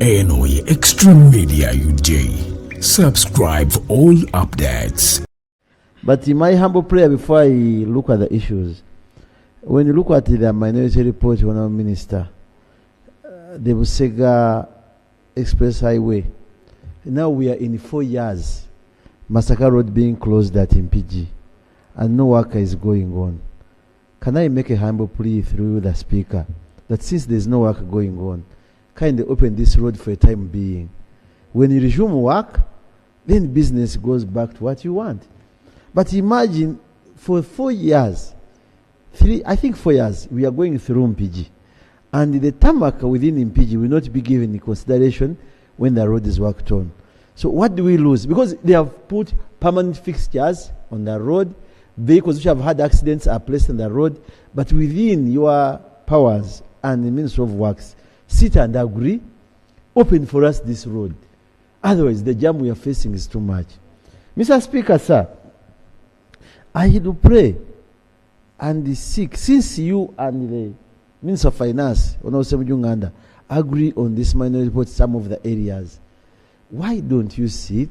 eno ye Extreme Media UJ. Subscribe for all updates. But in my humble prayer, before I look at the issues, when you look at the minority report, Honourable Minister, the Busega Express Highway, now we are in 4 years, Masaka Road being closed at MPG, and no work is going on. Can I make a humble plea through the Speaker that since there's no work going on, kindly open this road for a time being. When you resume work, then business goes back to what you want. But imagine for 4 years, 4 years, we are going through MPG. And the tarmac within MPG will not be given consideration when the road is worked on. So what do we lose? Because they have put permanent fixtures on the road, vehicles which have had accidents are placed on the road, but within your powers and the Ministry of Works, sit and agree, open for us this road. Otherwise, the jam we are facing is too much. Mr. Speaker, sir, I do pray and seek, since you and the Minister of Finance, Hon.Ssewungu Atabukiide, agree on this minority report, some of the areas, why don't you sit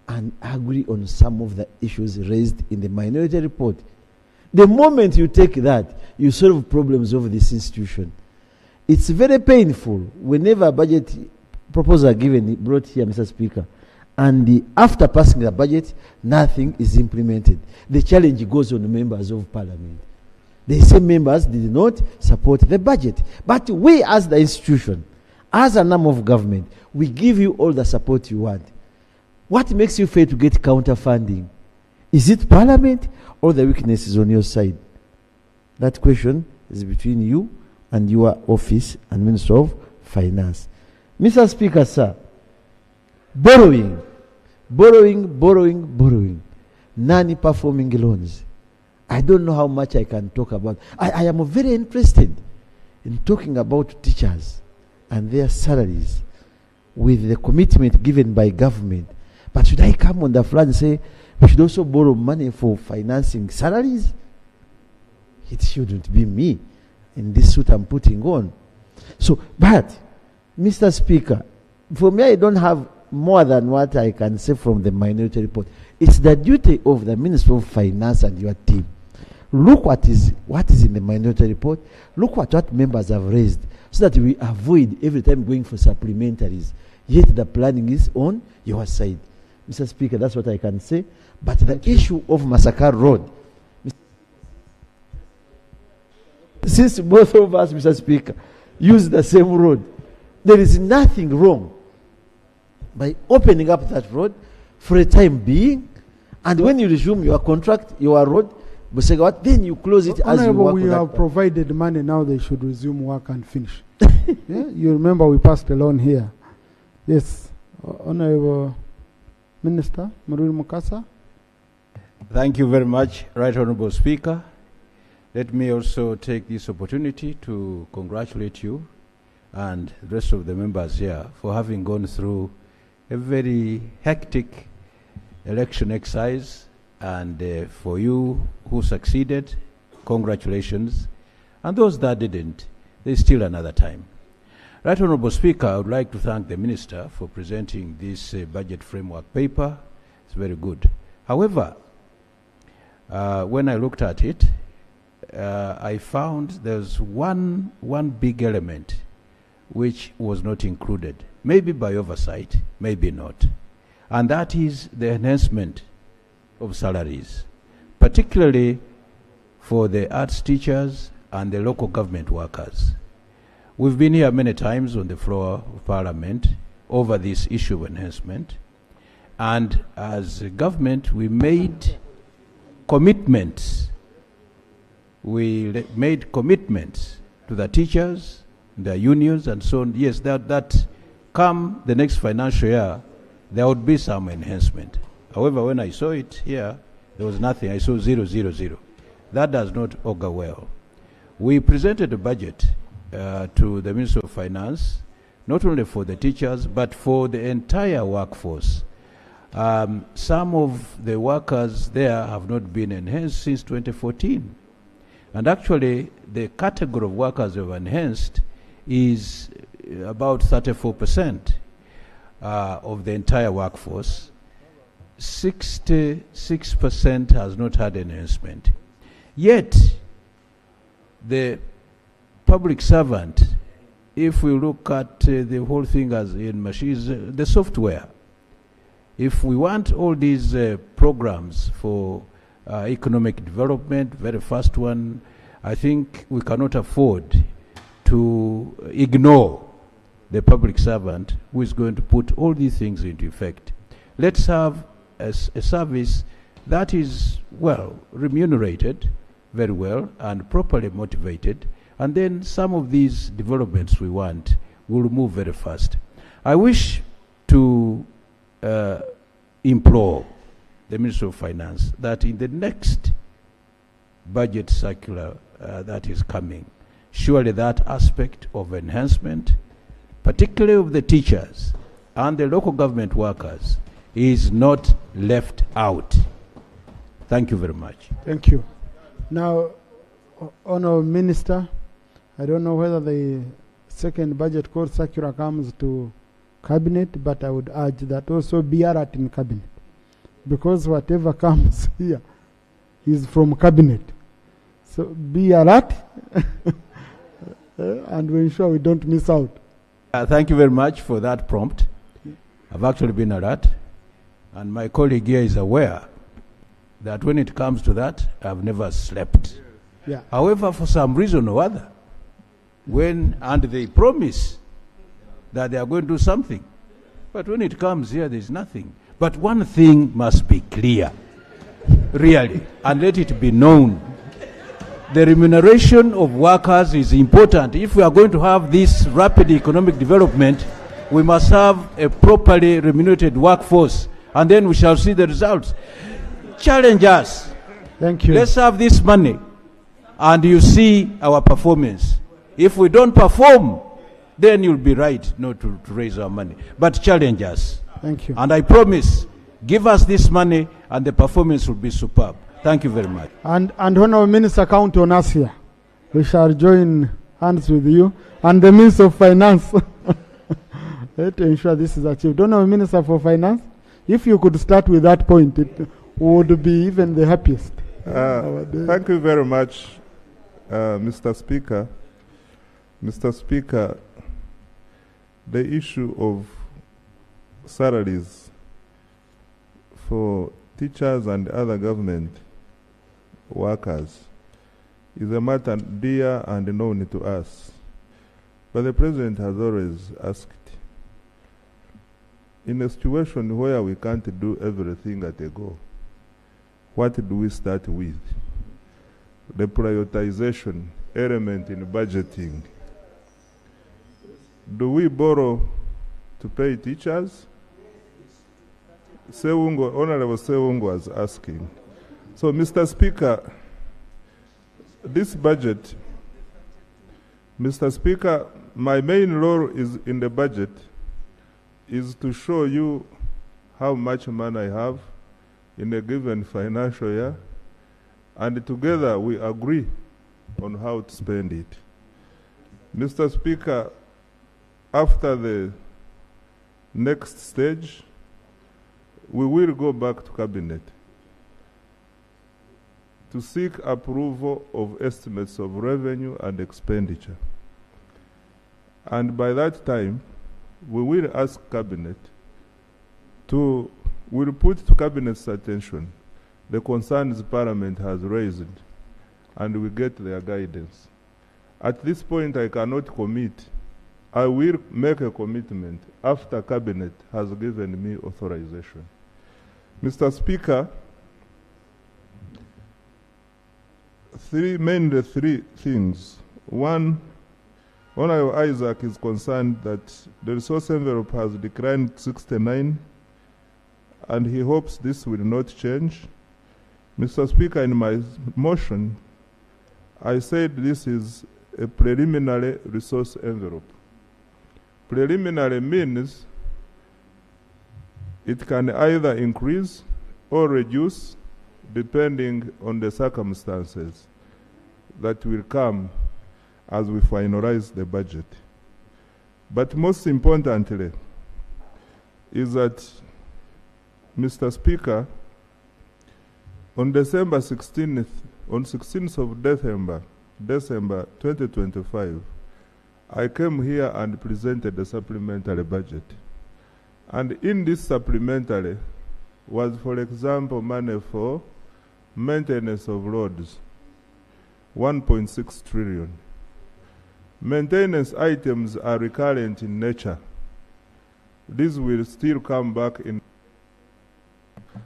and agree on some of the issues raised in the minority report? The moment you take that, you solve problems of this institution. It's very painful whenever a budget proposal brought here, Mr. Speaker, and after passing the budget, nothing is implemented. The challenge goes on the members of parliament. The same members did not support the budget. But we as the institution, as an arm of government, we give you all the support you want. What makes you fail to get counter funding? Is it parliament or the weakness is on your side? That question is between you and your office and Minister of Finance. Mr. Speaker, sir, borrowing, non-performing loans. I don't know how much I can talk about. I am very interested in talking about teachers and their salaries with the commitment given by government. But should I come on the floor and say we should also borrow money for financing salaries? It shouldn't be me in this suit I'm putting on. So, but, Mr. Speaker, for me, I don't have more than what I can say from the minority report. It's the duty of the Minister of Finance and your team. Look what is in the minority report. Look what members have raised so that we avoid every time going for supplementaries. Yet the planning is on your side. Mr. Speaker, that's what I can say. But the issue of Masaka Road, since both of us, Mr. Speaker, use the same road, there is nothing wrong by opening up that road for a time being, and when you resume your contract, your road, then you close it as you work. We have provided money, now they should resume work and finish. Yeah? You remember we passed a loan here. Yes, Honorable Minister Marui Mukasa. Thank you very much, Right Honorable Speaker. Let me also take this opportunity to congratulate you and the rest of the members here for having gone through a very hectic election exercise, and for you who succeeded, congratulations, and those that didn't, there's still another time. Right Honorable Speaker, I would like to thank the Minister for presenting this budget framework paper. It's very good. However, when I looked at it, I found there's one big element which was not included, maybe by oversight, maybe not, and that is the enhancement of salaries, particularly for the arts teachers and the local government workers. We've been here many times on the floor of Parliament over this issue of enhancement, and as a government we made commitments. We made commitments to the teachers, the unions, and so on. Yes, that come the next financial year, there would be some enhancement. However, when I saw it here, there was nothing. I saw 0, 0, 0. That does not augur well. We presented a budget to the Minister of Finance, not only for the teachers, but for the entire workforce. Some of the workers there have not been enhanced since 2014. And actually, the category of workers who have enhanced is about 34% of the entire workforce, 66% has not had enhancement. Yet, the public servant, if we look at the whole thing as in machines, the software, if we want all these programs for economic development, very first one, I think we cannot afford to ignore the public servant who is going to put all these things into effect. Let's have a service that is, well, remunerated very well and properly motivated, and then some of these developments we want will move very fast. I wish to implore the Minister of Finance that in the next budget circular that is coming, surely that aspect of enhancement, particularly of the teachers and the local government workers, is not left out. Thank you very much. Thank you. Now, Honourable Minister, I don't know whether the second budget code circular comes to Cabinet, but I would urge that also be alert in Cabinet, because whatever comes here is from Cabinet. So be alert and we ensure we don't miss out. Thank you very much for that prompt. I've actually been alert, and my colleague here is aware that when it comes to that, I've never slept. Yeah. However, for some reason or other, and they promise that they are going to do something, but when it comes here, there's nothing. But one thing must be clear, really, and let it be known. The remuneration of workers is important. If we are going to have this rapid economic development, we must have a properly remunerated workforce, and then we shall see the results. Challenge us. Thank you. Let's have this money, and you see our performance. If we don't perform, then you'll be right not to raise our money. But challenge us. Thank you. And I promise, give us this money, and the performance will be superb. Thank you very much. And Honourable Minister, count on us here. We shall join hands with you and the Minister of Finance to ensure this is achieved. Honourable Minister for Finance, if you could start with that point, it would be even the happiest. Thank you very much, Mr. Speaker. Mr. Speaker, the issue of salaries for teachers and other government workers is a matter dear and known to us. But the President has always asked, in a situation where we can't do everything at a go, what do we start with? The prioritization element in budgeting. Do we borrow to pay teachers? Honorable Ssewungu was asking. So, Mr. Speaker, this budget, Mr. Speaker, my main role is in the budget is to show you how much money I have in a given financial year, and together we agree on how to spend it. Mr. Speaker, after the next stage, we will go back to Cabinet to seek approval of estimates of revenue and expenditure. And by that time, we will ask Cabinet we'll put to Cabinet's attention the concerns Parliament has raised, and we get their guidance. At this point, I cannot commit. I will make a commitment after Cabinet has given me authorization. Mr. Speaker, mainly three things. One, Honorable Isaac is concerned that the resource envelope has declined 69, and he hopes this will not change. Mr. Speaker, in my motion, I said this is a preliminary resource envelope. Preliminary means it can either increase or reduce depending on the circumstances that will come as we finalize the budget. But most importantly is that, Mr. Speaker, on December 16th, on 16th of December 2025, I came here and presented the supplementary budget. And in this supplementary was, for example, money for maintenance of roads, 1.6 trillion. Maintenance items are recurrent in nature. These will still come back in.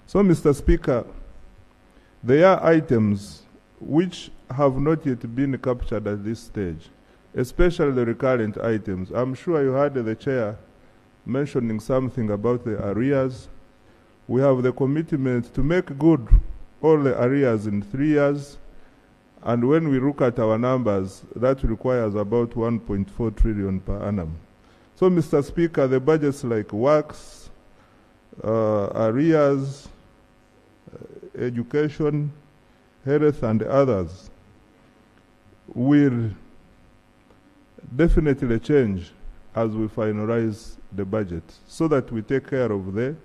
So, Mr. Speaker, there are items which have not yet been captured at this stage, especially the recurrent items. I'm sure you heard the chair mentioning something about the arrears. We have the commitment to make good all the arrears in 3 years. And when we look at our numbers, that requires about 1.4 trillion per annum. So, Mr. Speaker, the budgets like works, arrears, education, health, and others will definitely change as we finalize the budget, so that we take care of the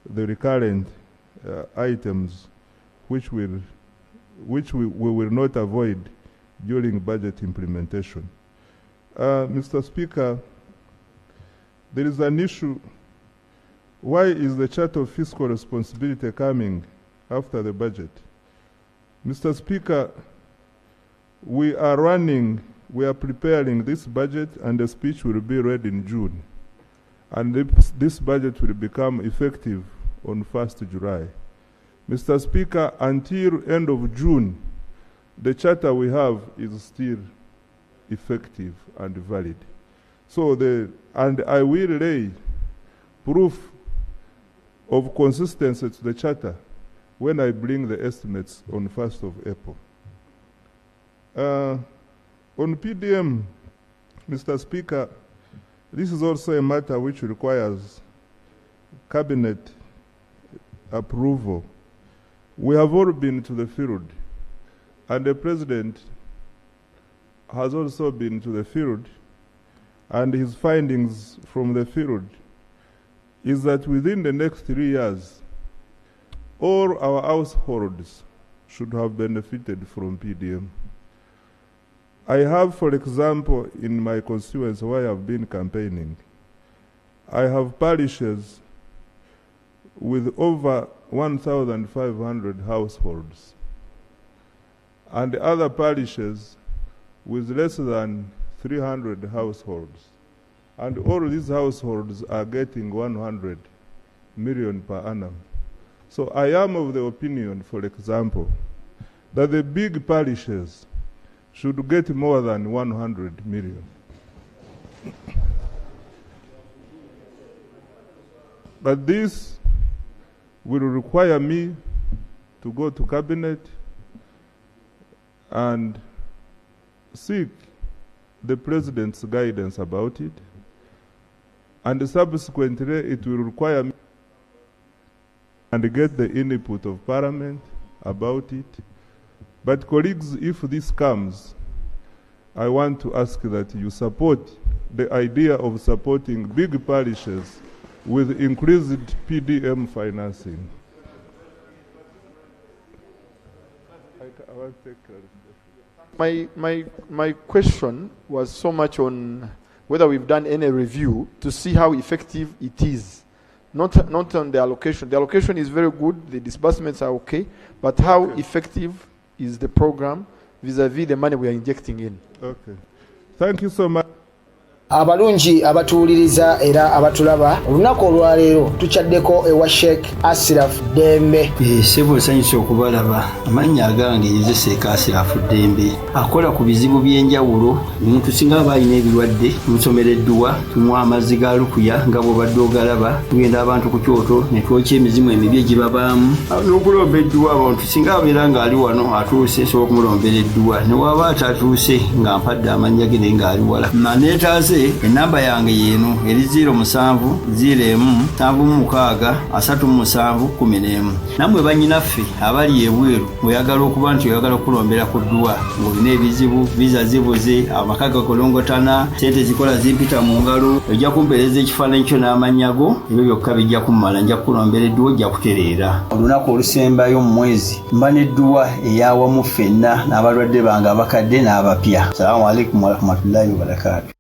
recurrent items which we will not avoid during budget implementation. Mr. Speaker, there is an issue. Why is the Charter of Fiscal Responsibility coming after the budget? Mr. Speaker, we are preparing this budget, and the speech will be read in June. And this budget will become effective on 1st July. Mr. Speaker, until end of June, the charter we have is still effective and valid. So and I will lay proof of consistency to the charter when I bring the estimates on 1st of April. On PDM, Mr. Speaker, this is also a matter which requires cabinet approval. We have all been to the field, and the President has also been to the field, and his findings from the field is that within the next 3 years, all our households should have benefited from PDM. I have, for example, in my constituency where I've been campaigning, I have parishes with over 1,500 households, and other parishes with less than 300 households. And all these households are getting 100 million per annum. So I am of the opinion, for example, that the big parishes should get more than 100 million. But this will require me to go to cabinet and seek the President's guidance about it, and subsequently it will require me and get the input of Parliament about it. But colleagues, if this comes, I want to ask that you support the idea of supporting big parishes with increased PDM financing. I want to take My question was so much on whether we've done any review to see how effective it is. Not on the allocation. The allocation is very good, the disbursements are okay, but how effective is the program vis-a-vis the money we are injecting in? Okay. Thank you so much. Abalungi abatuuliriza era abatulaba olunaku olwaleero tuchaddeko ewa Sheikh Asiraf Dembe. Sebo sanyusa okubalaba amannya agange Yezeseeka Asiraf Dembe akola ku bizibu by'enjawulo. Omuntu singa aba alina ebirwadde musomereddwa tunywa amazzi ga lukuya nga bw'obadde ogalaba, tugenda abantu ku kyoto ne twokya emizimu emibi egibabaamu n'okulombeddwa. Abantu singa abeera ng'ali wano atuuse sobola okumulombereddwa, ne waba atatuuse nga mpadde amannya ge naye ng'ali wala. Neetaase nze enamba yange yeno eri 0701763711 namwe banyinaffe abali ebweru oyagala okuba nti oyagala okulombera ku ddwa ng'olina ebizibu viza zibuze amaka gakolongotana sente zikola zimpita mu ngalo ojja kumpeereza ekifaananyi kyo n'amanyago ebyo byokka bijja kummala nja kukulombera edduwa ojja kutereera olunaku olusembayo mu mwezi mba n'edduwa eyawamu ffenna n'abalwadde bange abakadde n'abapya. Assalamu alaikum warahmatullahi wabarakatuh.